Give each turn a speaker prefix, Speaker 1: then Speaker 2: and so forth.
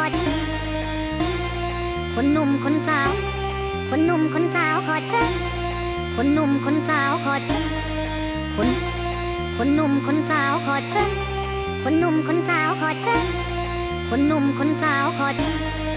Speaker 1: อเชิญคนหนุ่มคนสาวคนหนุ่มคนสาวขอเชิญคนหนุ่มคนสาวขอเชิญคนหนุ่มคนสาวขอเชิญคนหนุ่มคนสาวขอเชิญคนหนุ่มคนสาวขอเชิญ